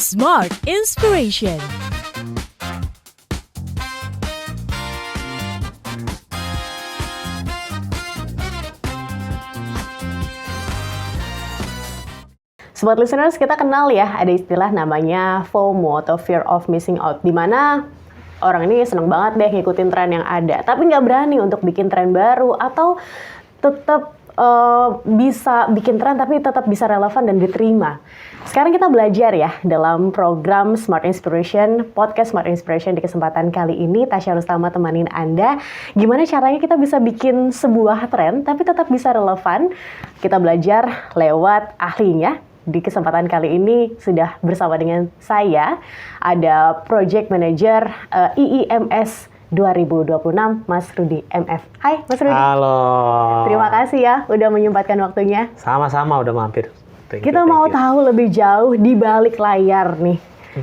Smart Inspiration. Sobat listeners, kita kenal ya, ada istilah namanya FOMO atau Fear of Missing Out, di mana orang ini seneng banget deh ngikutin tren yang ada, tapi nggak berani untuk bikin tren baru atau tetap bisa bikin tren tapi tetap bisa relevan dan diterima. Sekarang kita belajar ya dalam program Smart Inspiration, podcast Smart Inspiration. Di kesempatan kali ini Tasya Rustama temanin Anda gimana caranya kita bisa bikin sebuah tren tapi tetap bisa relevan. Kita belajar lewat ahlinya. Di kesempatan kali ini sudah bersama dengan saya, ada Project Manager IIMS 2026, Mas Rudy MF. Hai Mas Rudy. Halo. Terima kasih ya udah menyempatkan waktunya. Sama-sama udah mampir. Kita mau tahu lebih jauh di balik layar nih,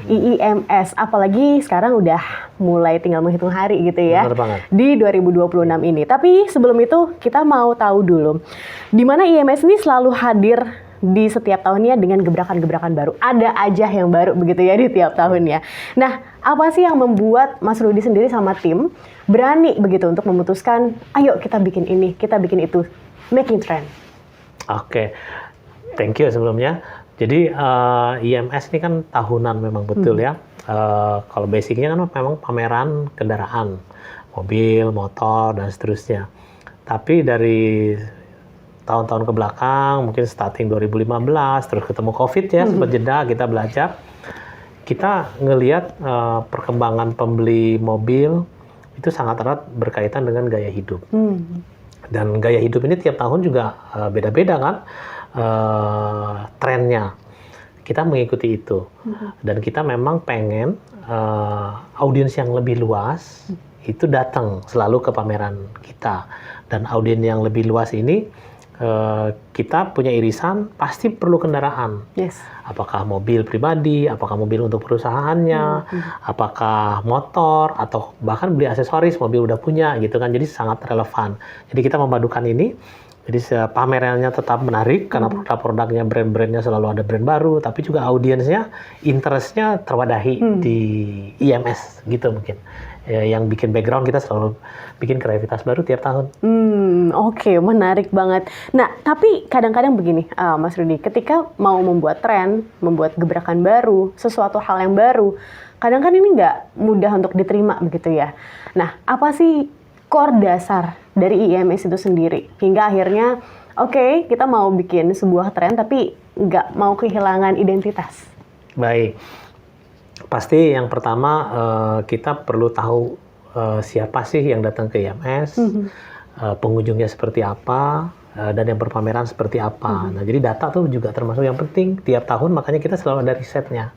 IIMS. Apalagi sekarang udah mulai tinggal menghitung hari gitu ya. Benar banget. Di 2026 ini. Tapi sebelum itu kita mau tahu dulu, di mana IIMS ini selalu hadir di setiap tahunnya dengan gebrakan-gebrakan baru. Ada aja yang baru begitu ya di tiap tahunnya. Nah, apa sih yang membuat Mas Rudy sendiri sama tim berani begitu untuk memutuskan, ayo kita bikin ini, kita bikin itu, making trend? Oke, thank you sebelumnya. Jadi IIMS ini kan tahunan memang betul ya. Kalau basicnya kan memang pameran kendaraan, mobil, motor, dan seterusnya. Tapi dari tahun-tahun ke belakang, mungkin starting 2015, terus ketemu COVID ya, sempat jeda, kita belajar. Kita ngelihat perkembangan pembeli mobil itu sangat erat berkaitan dengan gaya hidup. Dan gaya hidup ini tiap tahun juga beda-beda kan trennya. Kita mengikuti itu. Dan kita memang pengen audiens yang lebih luas itu datang selalu ke pameran kita. Dan audiens yang lebih luas ini kita punya irisan pasti perlu kendaraan. Yes. Apakah mobil pribadi, apakah mobil untuk perusahaannya, apakah motor, atau bahkan beli aksesoris, mobil udah punya gitu kan. Jadi sangat relevan. Jadi kita memadukan ini. Jadi pamerannya tetap menarik karena produk-produknya, brand-brandnya selalu ada brand baru, tapi juga audiensnya, interestnya terwadahi di IIMS gitu mungkin. Yang bikin background kita selalu bikin kreativitas baru tiap tahun. Oke, menarik banget. Nah, tapi kadang-kadang begini, Mas Rudy, ketika mau membuat tren, membuat gebrakan baru, sesuatu hal yang baru, kadang kan ini nggak mudah untuk diterima begitu ya. Nah, apa sih core dasar dari IIMS itu sendiri? Hingga akhirnya, oke, kita mau bikin sebuah tren, tapi nggak mau kehilangan identitas. Baik. Pasti yang pertama kita perlu tahu siapa sih yang datang ke IIMS, pengunjungnya seperti apa, dan yang berpameran seperti apa. Nah, jadi data tuh juga termasuk yang penting tiap tahun, makanya kita selalu ada risetnya.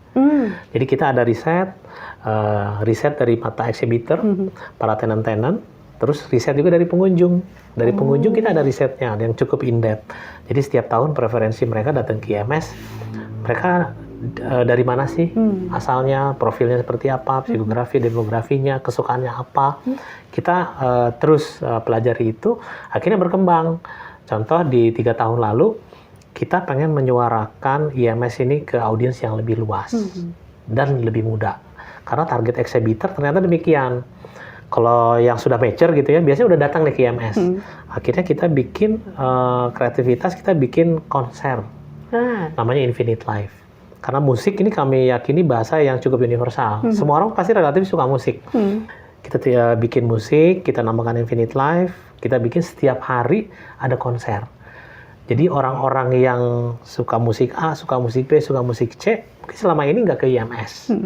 Jadi kita ada riset dari mata exhibitor, para tenant-tenant, terus riset juga dari pengunjung. Dari pengunjung kita ada risetnya yang cukup in-depth. Jadi setiap tahun preferensi mereka datang ke IIMS, mereka dari mana sih asalnya, profilnya seperti apa, psikografi, demografinya, kesukaannya apa. Kita terus pelajari itu, akhirnya berkembang. Contoh di 3 tahun lalu, kita pengen menyuarakan IIMS ini ke audiens yang lebih luas dan lebih muda. Karena target exhibitor ternyata demikian. Kalau yang sudah mature gitu ya, biasanya udah datang nih ke IIMS. Akhirnya kita bikin kreativitas, kita bikin konser. Namanya Infinite Life. Karena musik ini kami yakini bahasa yang cukup universal. Semua orang pasti relatif suka musik. Kita bikin musik, kita namakan Infinite Life, kita bikin setiap hari ada konser. Jadi orang-orang yang suka musik A, suka musik B, suka musik C, mungkin selama ini nggak ke IIMS.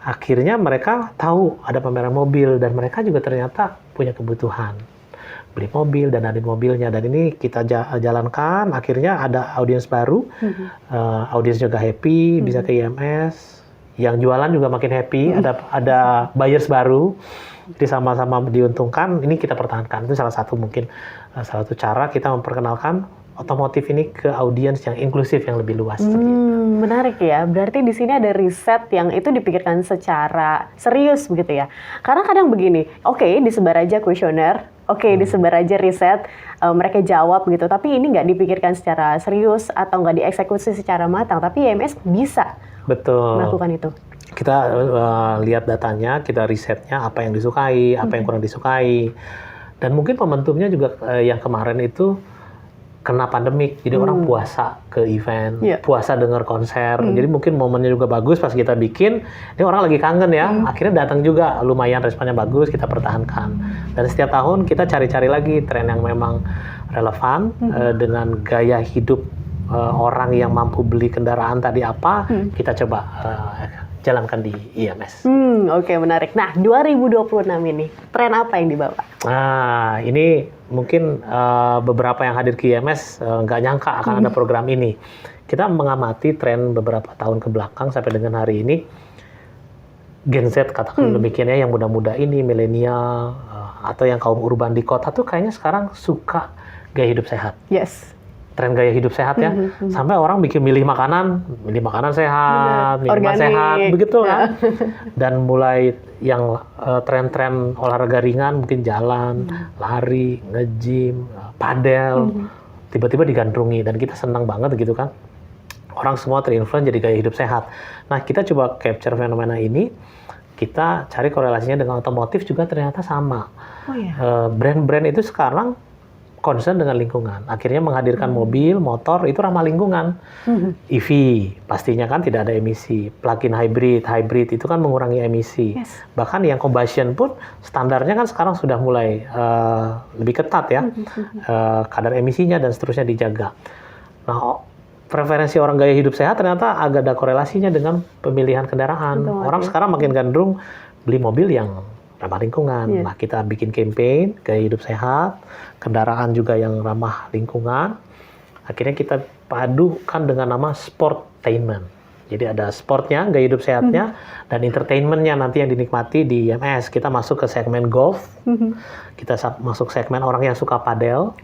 Akhirnya mereka tahu ada pameran mobil, dan mereka juga ternyata punya kebutuhan beli mobil dan ada mobilnya, dan ini kita jalankan. Akhirnya ada audiens baru, audiens juga happy bisa ke IIMS, yang jualan juga makin happy, ada buyers baru, jadi sama-sama diuntungkan. Ini kita pertahankan, itu salah satu mungkin salah satu cara kita memperkenalkan otomotif ini ke audiens yang inklusif, yang lebih luas. Menarik ya. Berarti di sini ada riset yang itu dipikirkan secara serius begitu ya. Karena kadang begini, oke, disebar aja kuesioner, disebar aja riset, mereka jawab gitu. Tapi ini nggak dipikirkan secara serius atau nggak dieksekusi secara matang. Tapi IMS bisa melakukan itu. Kita lihat datanya, kita risetnya apa yang disukai, apa yang kurang disukai. Dan mungkin momentumnya juga yang kemarin itu kena pandemik, jadi orang puasa ke event, puasa dengar konser, jadi mungkin momennya juga bagus pas kita bikin, ini orang lagi kangen ya, akhirnya datang juga, lumayan responnya bagus, kita pertahankan. Dan setiap tahun kita cari-cari lagi tren yang memang relevan dengan gaya hidup orang yang mampu beli kendaraan tadi apa, kita coba jalankan di IMS. Oke, menarik. Nah, 2026 ini, tren apa yang dibawa? Nah, ini mungkin beberapa yang hadir ke IMS nggak nyangka akan ada program ini. Kita mengamati tren beberapa tahun ke belakang sampai dengan hari ini, Gen Z katakan demikian ya, yang muda-muda ini, milenial, atau yang kaum urban di kota tuh kayaknya sekarang suka gaya hidup sehat. Yes. Tren gaya hidup sehat ya, sampai orang bikin milih makanan sehat, minuman sehat, begitu kan. Dan mulai yang tren-tren olahraga ringan, mungkin jalan, lari, nge-gym, padel, tiba-tiba digandrungi, dan kita senang banget gitu kan. Orang semua terinfluence jadi gaya hidup sehat. Nah, kita coba capture fenomena ini, kita cari korelasinya dengan otomotif juga ternyata sama. Brand-brand itu sekarang concern dengan lingkungan. Akhirnya menghadirkan mobil, motor, itu ramah lingkungan. EV, pastinya kan tidak ada emisi. Plug-in hybrid itu kan mengurangi emisi. Bahkan yang combustion pun standarnya kan sekarang sudah mulai lebih ketat ya. Kadar emisinya dan seterusnya dijaga. Nah, preferensi orang gaya hidup sehat ternyata agak ada korelasinya dengan pemilihan kendaraan. Orang sekarang makin gandrung beli mobil yang ramah lingkungan. Nah, kita bikin campaign gaya hidup sehat, kendaraan juga yang ramah lingkungan. Akhirnya kita padukan dengan nama Sportainment. Jadi ada sportnya, gaya hidup sehatnya, dan entertainmentnya nanti yang dinikmati di IMS. Kita masuk ke segmen golf, kita masuk segmen orang yang suka padel,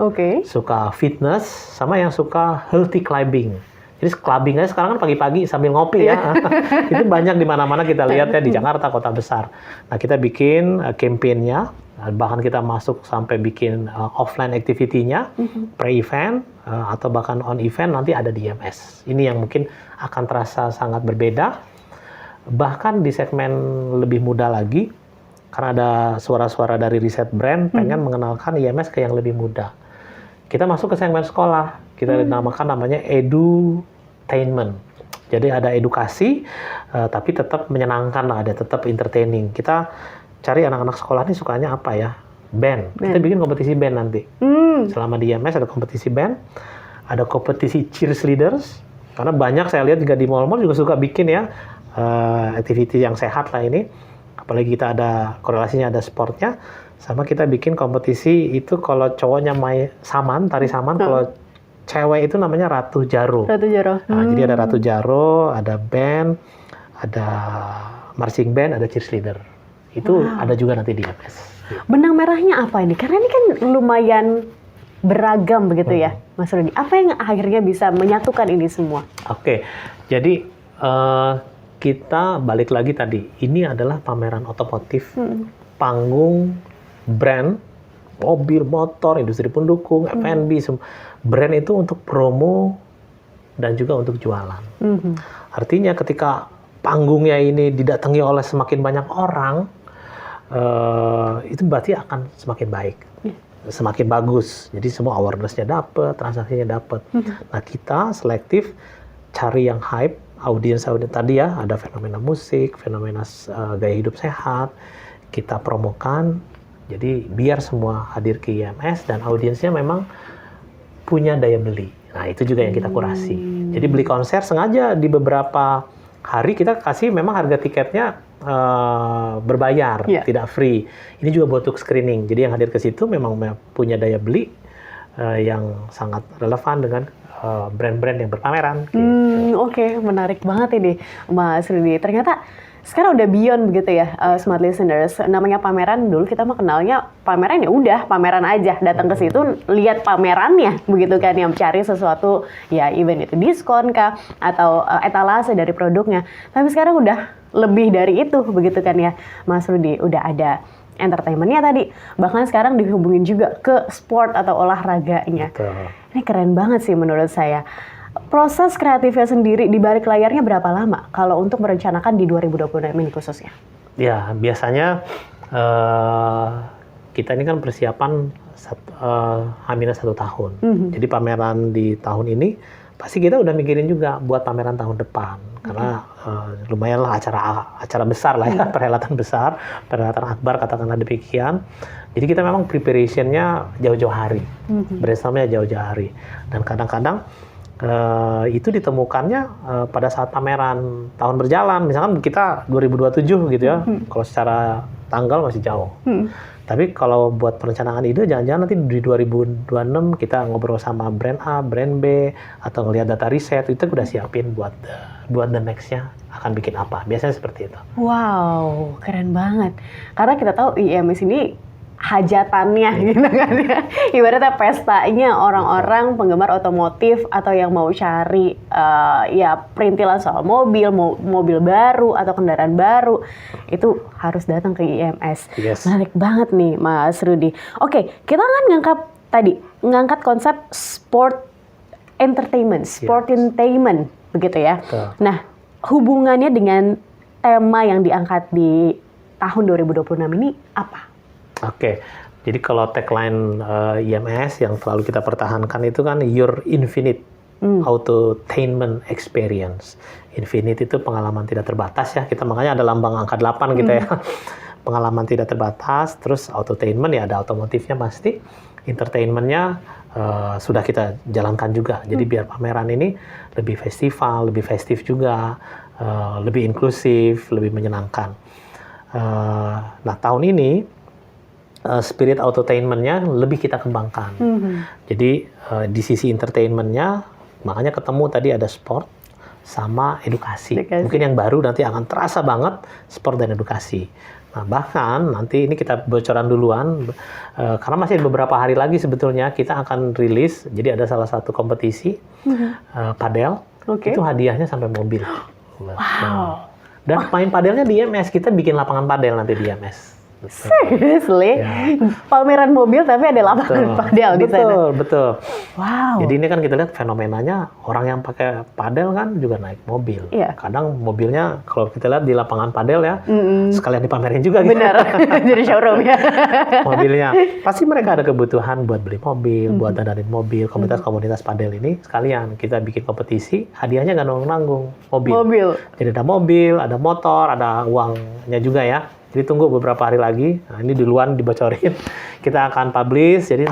suka fitness, sama yang suka healthy climbing. Jadi clubbing aja sekarang kan pagi-pagi sambil ngopi ya. Itu banyak di mana-mana kita lihat ya, di Jakarta, kota besar. Nah, kita bikin campaign-nya, bahkan kita masuk sampai bikin offline activity-nya, pre-event, atau bahkan on event nanti ada di IMS. Ini yang mungkin akan terasa sangat berbeda. Bahkan di segmen lebih muda lagi, karena ada suara-suara dari riset brand, pengen mengenalkan IMS ke yang lebih muda. Kita masuk ke segmen sekolah, kita namanya edutainment. Jadi ada edukasi, tapi tetap menyenangkan, ada tetap entertaining. Kita cari anak-anak sekolah ini sukanya apa ya? Band. Kita bikin kompetisi band nanti. Selama di IMS ada kompetisi band, ada kompetisi cheerleaders. Karena banyak saya lihat juga di mall-mall juga suka bikin ya, activity yang sehat lah ini. Apalagi kita ada korelasinya, ada sportnya. Sama kita bikin kompetisi itu kalau cowoknya main saman, tari saman, kalau cewek itu namanya Ratu Jaro. Nah, jadi ada Ratu Jaro, ada band, ada marching band, ada cheerleader. Itu ada juga nanti di IMS. Benang merahnya apa ini? Karena ini kan lumayan beragam begitu ya, Mas Rudi. Apa yang akhirnya bisa menyatukan ini semua? Oke, jadi kita balik lagi tadi. Ini adalah pameran otomotif, panggung, brand, mobil, motor, industri pendukung, F&B, brand itu untuk promo dan juga untuk jualan. Artinya ketika panggungnya ini didatangi oleh semakin banyak orang, itu berarti akan semakin baik, semakin bagus. Jadi semua awareness-nya dapat, transaksinya dapat. Nah, kita selektif cari yang hype, audiens tadi ya, ada fenomena musik, fenomena gaya hidup sehat, kita promokan. Jadi biar semua hadir ke IMS dan audiensnya memang punya daya beli. Nah, itu juga yang kita kurasi. Jadi beli konser sengaja di beberapa hari kita kasih memang harga tiketnya berbayar, tidak free. Ini juga buat screening. Jadi yang hadir ke situ memang punya daya beli yang sangat relevan dengan brand-brand yang berpameran. Oke, menarik banget ini, Mas Rudi. Ternyata sekarang udah beyond begitu ya, smart listeners. Namanya pameran, dulu kita mah kenalnya pameran ya udah pameran aja, datang ke situ lihat pamerannya begitu kan, yang cari sesuatu ya, even itu diskon kah atau etalase dari produknya. Tapi sekarang udah lebih dari itu begitu kan ya Mas Rudy, udah ada entertainmentnya tadi, bahkan sekarang dihubungin juga ke sport atau olahraganya. Betul. Ini keren banget sih menurut saya. Proses kreatifnya sendiri di balik layarnya berapa lama kalau untuk merencanakan di 2026 ini khususnya? Ya, biasanya kita ini kan persiapan H-1 tahun. Jadi pameran di tahun ini pasti kita udah mikirin juga buat pameran tahun depan. Karena lumayan lah acara besar lah ya, perhelatan besar, perhelatan akbar katakanlah demikian. Jadi kita memang preparation-nya jauh-jauh hari, brainstorm-nya jauh-jauh hari. Dan kadang-kadang itu ditemukannya pada saat pameran tahun berjalan. Misalkan kita 2027 gitu ya, kalau secara tanggal masih jauh. Tapi kalau buat perencanaan ide, jangan-jangan nanti di 2026 kita ngobrol sama brand A, brand B, atau ngelihat data riset, itu udah siapin buat the next-nya akan bikin apa. Biasanya seperti itu. Wow, keren banget. Karena kita tahu IMS ini hajatannya gitu kan ya. Ibaratnya pestanya orang-orang penggemar otomotif atau yang mau cari ya perintilan soal mobil baru atau kendaraan baru, itu harus datang ke IMS. Yes. Menarik banget nih Mas Rudy. Oke, kita kan ngangkat konsep sport entertainment, sportainment begitu ya. Betul. Nah, hubungannya dengan tema yang diangkat di tahun 2026 ini apa? Oke, jadi kalau tagline IMS yang selalu kita pertahankan itu kan Your Infinite Autotainment Experience. Infinite itu pengalaman tidak terbatas ya, kita makanya ada lambang angka 8 gitu ya. Pengalaman tidak terbatas, terus autotainment ya ada otomotifnya pasti, entertainment-nya sudah kita jalankan juga. Jadi biar pameran ini lebih festival, lebih festif juga, lebih inklusif, lebih menyenangkan. Nah tahun ini spirit autotainment-nya lebih kita kembangkan. Jadi di sisi entertainment-nya, makanya ketemu tadi ada sport sama edukasi. Mungkin yang baru nanti akan terasa banget sport dan edukasi. Nah bahkan nanti ini kita bocoran duluan, karena masih beberapa hari lagi sebetulnya kita akan rilis. Jadi ada salah satu kompetisi padel, itu hadiahnya sampai mobil. Wow. Dan main padelnya di IMS, kita bikin lapangan padel nanti di IMS. Seriously? Ya. Pameran mobil tapi ada lapangan padel di sana? Betul. Wow. Jadi ini kan kita lihat fenomenanya, orang yang pakai padel kan juga naik mobil. Iya. Kadang mobilnya kalau kita lihat di lapangan padel ya, sekalian dipamerin juga. Benar, jadi showroom ya. Mobilnya. Pasti mereka ada kebutuhan buat beli mobil, buat dandanin mobil. Komunitas-komunitas padel ini sekalian kita bikin kompetisi, hadiahnya nggak nanggung-nanggung, mobil. Jadi ada mobil, ada motor, ada uangnya juga ya. Jadi tunggu beberapa hari lagi. Nah, ini duluan dibocorin. Kita akan publish. Jadi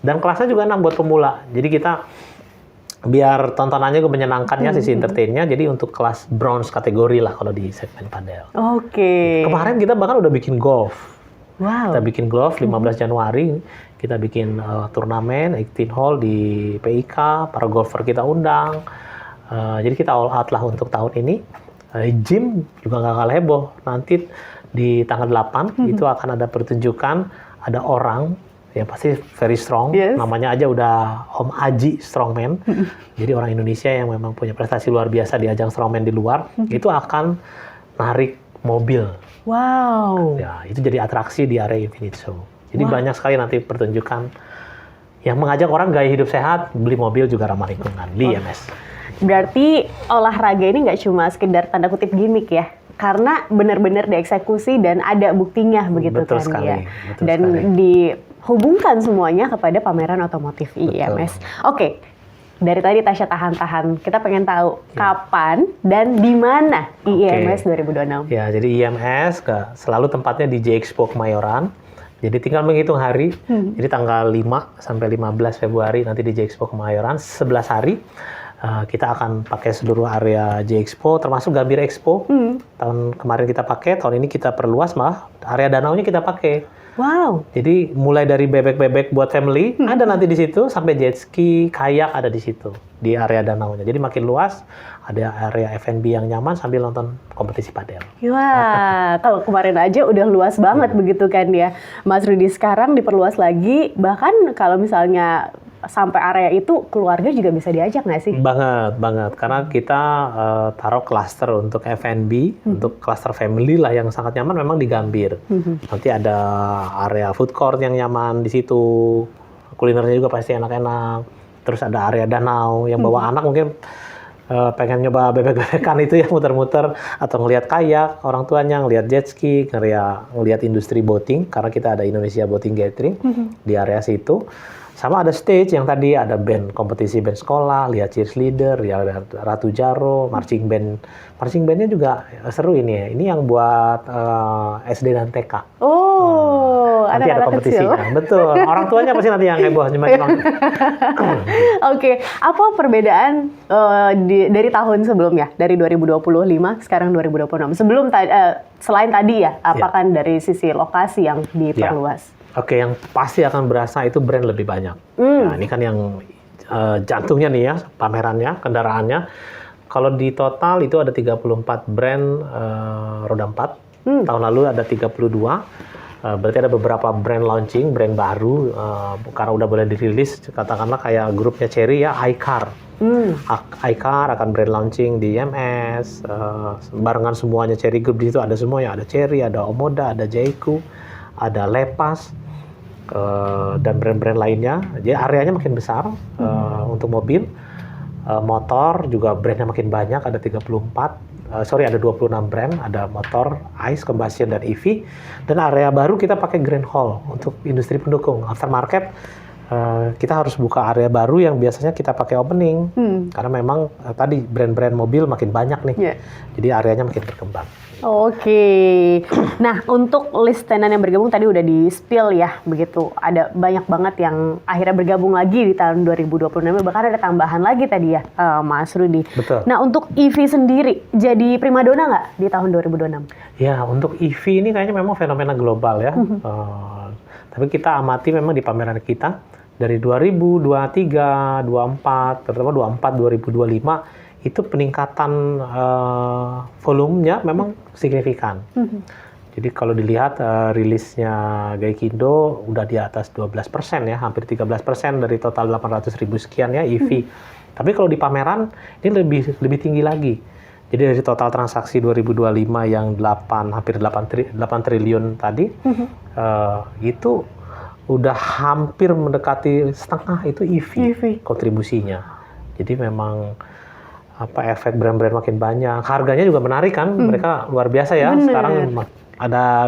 dan kelasnya juga enak buat pemula. Jadi kita biar tontonannya juga menyenangkannya sisi entertainnya. Jadi untuk kelas bronze kategori lah kalau di segmen padel. Oke. Kemarin kita bahkan udah bikin golf. Wow. Kita bikin golf 15 Januari. Kita bikin turnamen 18 hole di PIK. Para golfer kita undang. Jadi kita all out lah untuk tahun ini. Gym juga nggak kalah heboh. Nanti di tanggal 8 itu akan ada pertunjukan, ada orang ya pasti very strong. Namanya aja udah Om Aji Strongman. Jadi orang Indonesia yang memang punya prestasi luar biasa di ajang strongman di luar, itu akan narik mobil. Wow. Ya, itu jadi atraksi di area Infinite Show. Jadi banyak sekali nanti pertunjukan yang mengajak orang gaya hidup sehat, beli mobil juga ramah lingkungan di IMS. Berarti olahraga ini nggak cuma sekedar tanda kutip gimmick ya, karena benar-benar dieksekusi dan ada buktinya begitu. Betul kan sekali, ya. betul Dan sekali. dihubungkan semuanya kepada pameran otomotif IMS. Oke, dari tadi Tasya tahan-tahan, kita pengen tahu kapan dan di mana IMS 2026. Ya, jadi IMS selalu tempatnya di J-Expo Kemayoran. Jadi tinggal menghitung hari. Jadi tanggal 5 sampai 15 Februari nanti di J-Expo Kemayoran 11 hari. Kita akan pakai seluruh area J-Expo, termasuk Gambir Expo. Tahun kemarin kita pakai, tahun ini kita perluas, malah area danaunya kita pakai. Wow. Jadi mulai dari bebek-bebek buat family, ada nanti di situ, sampai jet ski, kayak ada di situ. di area danaunya. Jadi makin luas, ada area F&B yang nyaman sambil nonton kompetisi padel. Wah, kalau kemarin aja udah luas banget begitu kan ya. Mas Rudy, sekarang diperluas lagi, bahkan kalau misalnya sampai area itu keluarga juga bisa diajak nggak sih? Banget. Karena kita taruh klaster untuk F&B, untuk klaster family lah yang sangat nyaman memang di Gambir. Nanti ada area food court yang nyaman di situ, kulinernya juga pasti enak-enak. Terus ada area danau yang bawa anak mungkin pengen nyoba bebek-bebekan itu ya, muter-muter atau ngelihat kayak orang tuanya, ngelihat jet ski, ngelihat industri boating karena kita ada Indonesia Boating Gathering di area situ. Sama ada stage yang tadi ada band kompetisi band sekolah, lihat cheerleader, ya ada Ratu Jaro, marching bandnya juga seru ini ya. Ini yang buat SD dan TK. Oh, nanti ada kompetisinya. Betul. Orang tuanya pasti nanti yang heboh nyemak. Oke, apa perbedaan dari tahun sebelumnya, dari 2025 sekarang 2026? Selain tadi ya, apakah dari sisi lokasi yang diperluas? Oke, yang pasti akan berasa itu brand lebih banyak. Nah, ini kan yang jantungnya nih ya, pamerannya, kendaraannya. Kalau di total itu ada 34 brand roda 4. Tahun lalu ada 32. Berarti ada beberapa brand launching, brand baru, karena udah boleh dirilis, katakanlah kayak grupnya Cherry ya, iCar. iCar akan brand launching di IMS, barengan semuanya Cherry Group di situ ada semuanya, ada Cherry, ada Omoda, ada Jaiku, ada Lepas, dan brand-brand lainnya. Jadi areanya makin besar untuk mobil, motor juga brandnya makin banyak, ada 26 brand, ada motor, ICE, combustion, dan EV. Dan area baru kita pakai Grand Hall untuk industri pendukung. Aftermarket, kita harus buka area baru yang biasanya kita pakai opening. Karena memang tadi brand-brand mobil makin banyak nih. Jadi areanya makin berkembang. Oke. Nah, untuk list tenan yang bergabung tadi udah di-spill ya, begitu. Ada banyak banget yang akhirnya bergabung lagi di tahun 2026, bahkan ada tambahan lagi tadi ya, Mas Rudy. Betul. Nah, untuk EV sendiri, jadi primadona nggak di tahun 2026? Ya, untuk EV ini kayaknya memang fenomena global ya. Tapi kita amati memang di pameran kita, dari 2023, 24, terutama 24, 2025, itu peningkatan volumenya memang signifikan. Jadi kalau dilihat rilisnya Gaikindo udah di atas 12% ya, hampir 13% dari total 800.000 sekian ya EV. Tapi kalau di pameran ini lebih tinggi lagi. Jadi dari total transaksi 2025 yang hampir 8 triliun tadi, itu udah hampir mendekati setengah itu EV. Kontribusinya. Jadi memang efek brand-brand makin banyak. Harganya juga menarik kan, mereka luar biasa ya. Bener. Sekarang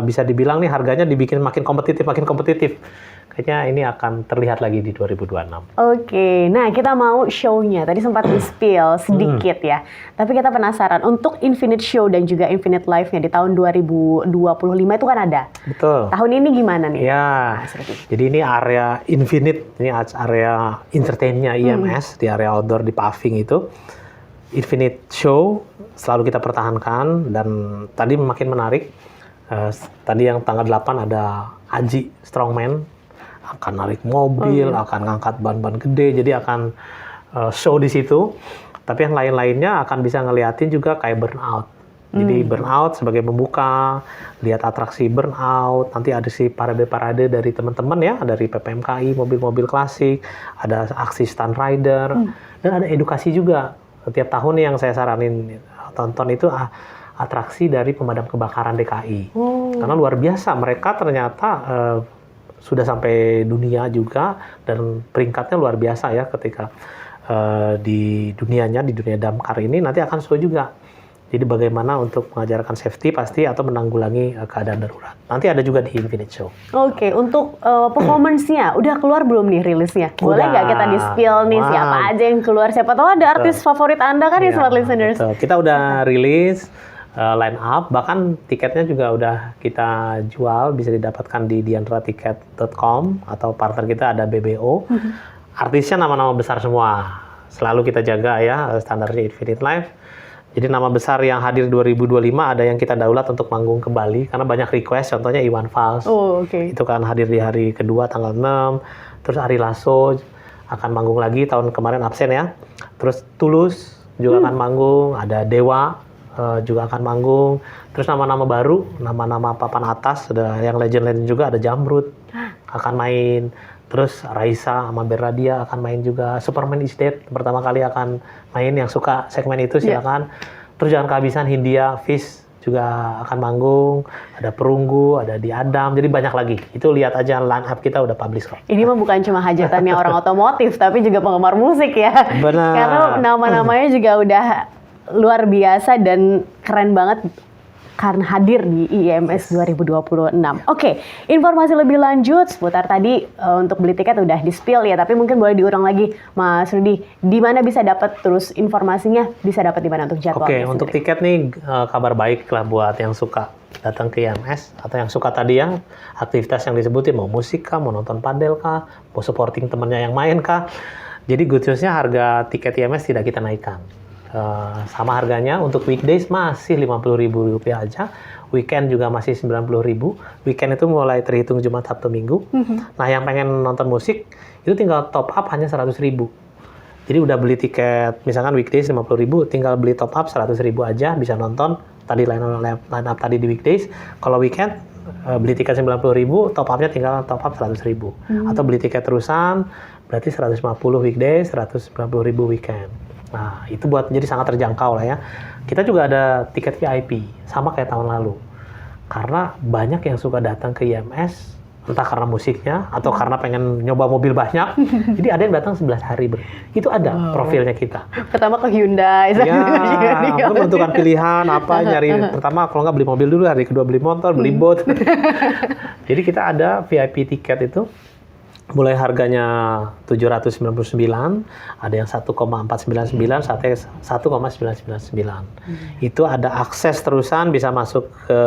bisa dibilang nih harganya dibikin makin kompetitif. Kayaknya ini akan terlihat lagi di 2026. Oke, nah kita mau show-nya. Tadi sempat di-spill sedikit ya. Tapi kita penasaran, untuk Infinite Show dan juga Infinite Live-nya di tahun 2025 itu kan ada. Betul. Tahun ini gimana nih? Ya, jadi ini area Infinite, ini area entertain-nya IMS, di area outdoor di Paving itu. Infinite Show selalu kita pertahankan dan tadi makin menarik. Tadi yang tanggal 8 ada Aji Strongman, akan narik mobil, akan ngangkat ban-ban gede, jadi akan show di situ. Tapi yang lain-lainnya akan bisa ngeliatin juga kayak burnout. Jadi burnout sebagai pembuka, lihat atraksi burnout, nanti ada si parade-parade dari teman-teman ya, dari PPMKI, mobil-mobil klasik, ada aksi stunt rider, dan ada edukasi juga. Setiap tahun yang saya saranin tonton itu atraksi dari pemadam kebakaran DKI. Karena luar biasa, mereka ternyata sudah sampai dunia juga dan peringkatnya luar biasa ya ketika di dunia damkar ini nanti akan show juga. Jadi bagaimana untuk mengajarkan safety pasti atau menanggulangi keadaan darurat. Nanti ada juga di Infinite Show. Oke, untuk performance-nya udah keluar belum nih rilisnya? Boleh nggak kita di-spill nih siapa aja yang keluar? Siapa tahu ada artis favorit Anda kan ya, Smart Listeners? Betul. Kita udah rilis line up, bahkan tiketnya juga udah kita jual, bisa didapatkan di diandratiket.com atau partner kita ada BBO. Artisnya nama-nama besar semua. Selalu kita jaga ya standarnya Infinite Live. Jadi nama besar yang hadir 2025 ada yang kita daulat untuk manggung ke Bali karena banyak request, contohnya Iwan Fals. Itu kan hadir di hari kedua tanggal 6. Terus Ari Lasso akan manggung lagi, tahun kemarin absen ya. Terus Tulus juga akan manggung, ada Dewa juga akan manggung. Terus nama-nama baru, nama-nama papan atas, ada yang legend-legend juga, ada Jamrud akan main. Terus Raisa sama Berradia akan main juga. Superman is Dead pertama kali akan main, yang suka segmen itu silakan. Terus jangan kehabisan, Hindia, Fish juga akan manggung. Ada Perunggu, ada Di Adam, jadi banyak lagi. Itu lihat aja line up kita udah publish kok. Ini mah bukan cuma hajatannya orang otomotif, tapi juga penggemar musik ya. Benar. Karena nama-namanya juga udah luar biasa dan keren banget karena hadir di IMS 2026. Oke, informasi lebih lanjut seputar tadi untuk beli tiket udah di-spill ya, tapi mungkin boleh diulang lagi Mas Rudi, di mana bisa dapat terus informasinya, bisa dapat di mana untuk jadwalnya? Oke, untuk tiket nih kabar baik lah buat yang suka datang ke IMS atau yang suka tadi ya aktivitas yang disebutin, mau musik kah, mau nonton padel kah, mau supporting temennya yang main kah. Jadi good news-nya harga tiket IMS tidak kita naikkan. Sama harganya untuk weekdays masih Rp50.000 aja, weekend juga masih Rp90.000. Weekend itu mulai terhitung Jumat, Sabtu, Minggu. Nah, yang pengen nonton musik itu tinggal top up hanya Rp100.000. Jadi udah beli tiket misalkan weekdays Rp50.000, tinggal beli top up Rp100.000 aja bisa nonton tadi line up tadi di weekdays. Kalau weekend beli tiket Rp90.000, top upnya tinggal top up Rp100.000. Atau beli tiket terusan berarti Rp150 weekdays, Rp190.000 weekend. Nah, itu buat jadi sangat terjangkau lah ya. Kita juga ada tiket VIP, sama kayak tahun lalu. Karena banyak yang suka datang ke IMS, entah karena musiknya, atau karena pengen nyoba mobil banyak. Jadi ada yang datang 11 hari. Itu ada profilnya kita. Pertama ke Hyundai. Ya, menentukan pilihan, apa, nyari. Pertama, kalau nggak beli mobil dulu, hari kedua beli motor, beli boat. Jadi kita ada VIP tiket itu. Mulai harganya 799, ada yang 1,499, sampai 1,999. Itu ada akses terusan, bisa masuk ke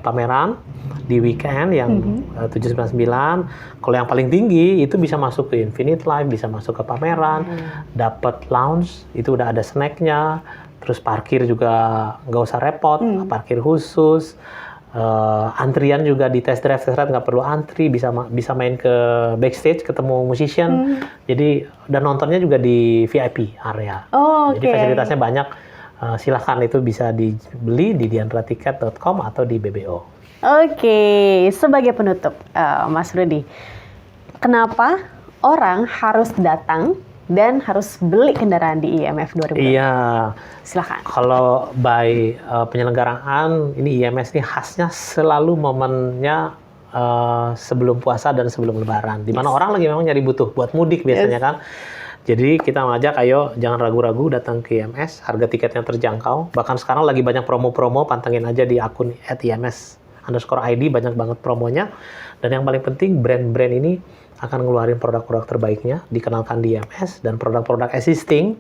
pameran di weekend yang 799. Kalau yang paling tinggi itu bisa masuk ke Infinite Life, bisa masuk ke pameran, dapat lounge, itu udah ada snacknya. Terus parkir juga nggak usah repot, parkir khusus. Antrian juga di test drive nggak perlu antri, bisa main ke backstage ketemu musician. Jadi dan nontonnya juga di VIP area. Jadi fasilitasnya banyak. Silahkan itu bisa dibeli di diandratiket.com atau di BBO. Sebagai penutup Mas Rudi, kenapa orang harus datang dan harus beli kendaraan di IMF 2020? Iya. Silakan. Kalau by penyelenggaraan, ini IMS ini khasnya selalu momennya sebelum puasa dan sebelum lebaran. Di mana orang lagi memang nyari butuh buat mudik biasanya kan. Jadi kita mengajak, ayo jangan ragu-ragu datang ke IMS, harga tiketnya terjangkau. Bahkan sekarang lagi banyak promo-promo, pantengin aja di akun @IMS_ID, banyak banget promonya. Dan yang paling penting, brand-brand ini akan ngeluarin produk-produk terbaiknya, dikenalkan di IMS, dan produk-produk existing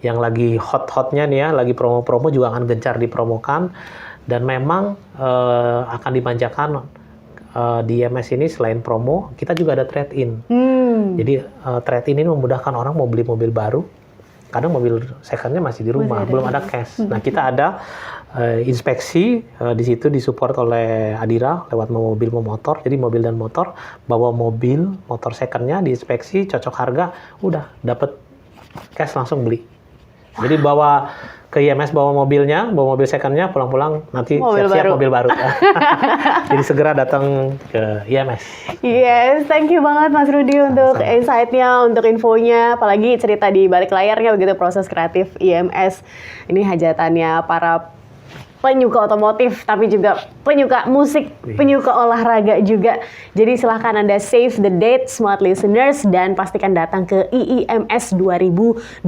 yang lagi hot-hotnya nih ya, lagi promo-promo juga akan gencar dipromokan, dan memang akan dimanjakan di IMS ini. Selain promo, kita juga ada trade-in. Jadi trade-in ini memudahkan orang mau beli mobil baru, kadang mobil second-nya masih di rumah, belum ada cash. Nah, kita ada inspeksi di situ disupport oleh Adira lewat mobil motor. Jadi mobil dan motor, bawa mobil motor second-nya diinspeksi, cocok harga, udah dapat cash langsung beli. Jadi bawa ke IMS, bawa mobilnya, bawa mobil second-nya, pulang-pulang nanti siap-siap mobil baru. Jadi segera datang ke IMS. Yes, thank you banget Mas Rudi untuk insight-nya, untuk infonya, apalagi cerita di balik layarnya begitu proses kreatif IMS. Ini hajatannya para penyuka otomotif, tapi juga penyuka musik, penyuka olahraga juga. Jadi silahkan Anda save the date, smart listeners, dan pastikan datang ke IIMS 2026.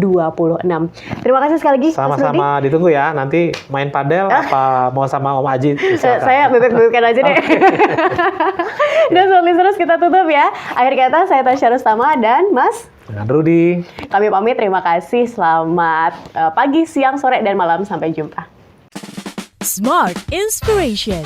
Terima kasih sekali lagi, Sama-sama, ditunggu ya. Nanti main padel apa mau sama Om Aji? Saya bebek-bebekan aja deh. Dan smart listeners, kita tutup ya. Akhir kata, saya Tasya Rustama dan Mas dengan Rudi. Kami pamit, terima kasih. Selamat pagi, siang, sore, dan malam. Sampai jumpa. Smart Inspiration.